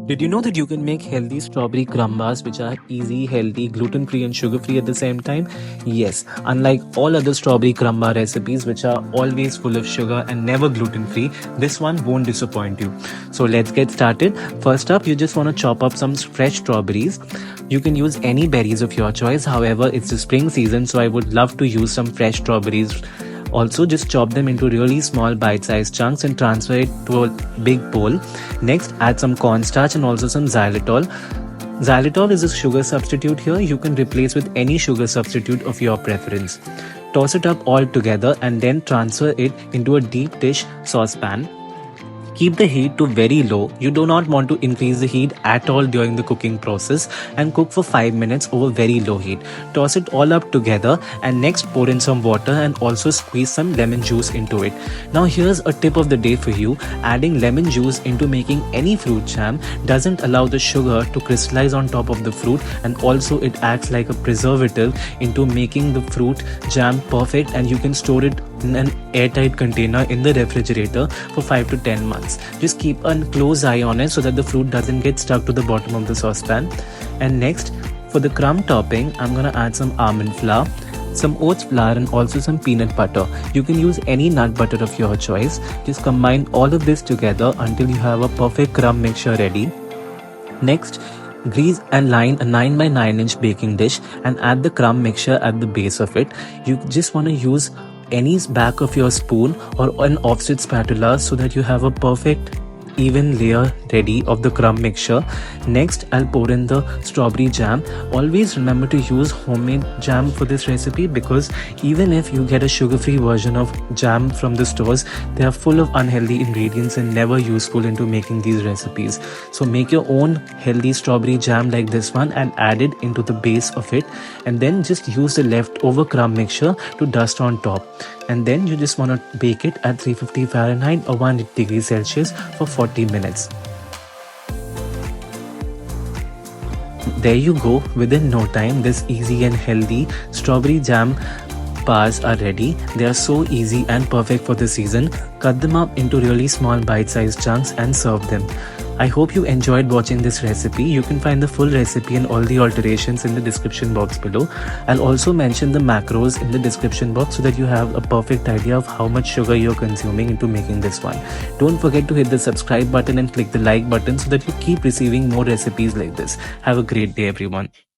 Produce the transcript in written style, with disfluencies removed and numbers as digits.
Did you know that you can make healthy strawberry crumb bars which are easy, healthy, gluten-free and sugar-free at the same time? Yes, unlike all other strawberry crumb bar recipes which are always full of sugar and never gluten-free, this one won't disappoint you. So let's get started. First up, you just want to chop up some fresh strawberries. You can use any berries of your choice. However, it's the spring season, so I would love to use some fresh strawberries. Also, just chop them into really small bite-sized chunks and transfer it to a big bowl. Next, add some cornstarch and also some xylitol. Xylitol is a sugar substitute here. You can replace with any sugar substitute of your preference. Toss it up all together and then transfer it into a deep dish saucepan. Keep the heat to very low. You do not want to increase the heat at all during the cooking process, and cook for 5 minutes over very low heat. Toss it all up together and next pour in some water and also squeeze some lemon juice into it. Now here's a tip of the day for you. Adding lemon juice into making any fruit jam doesn't allow the sugar to crystallize on top of the fruit, and also it acts like a preservative into making the fruit jam perfect, and you can store it in an airtight container in the refrigerator for 5 to 10 months. Just keep a close eye on it so that the fruit doesn't get stuck to the bottom of the saucepan. And next, for the crumb topping, I'm gonna add some almond flour, some oats flour and also some peanut butter. You can use any nut butter of your choice. Just combine all of this together until you have a perfect crumb mixture ready. Next, grease and line a 9 by 9 inch baking dish and add the crumb mixture at the base of it. You just want to use any back of your spoon or an offset spatula so that you have a perfect even layer ready of the crumb mixture. Next, I'll pour in the strawberry jam. Always remember to use homemade jam for this recipe, because even if you get a sugar-free version of jam from the stores, they are full of unhealthy ingredients and never useful into making these recipes. So make your own healthy strawberry jam like this one and add it into the base of it, and then just use the leftover crumb mixture to dust on top. And then you just want to bake it at 350 Fahrenheit or 180 degrees Celsius for 40 minutes. There you go. Within no time, this easy and healthy strawberry jam bars are ready. They are so easy and perfect for the season. Cut them up into really small bite-sized chunks and serve them. I hope you enjoyed watching this recipe. You can find the full recipe and all the alterations in the description box below. I'll also mention the macros in the description box so that you have a perfect idea of how much sugar you're consuming into making this one. Don't forget to hit the subscribe button and click the like button so that you keep receiving more recipes like this. Have a great day, everyone.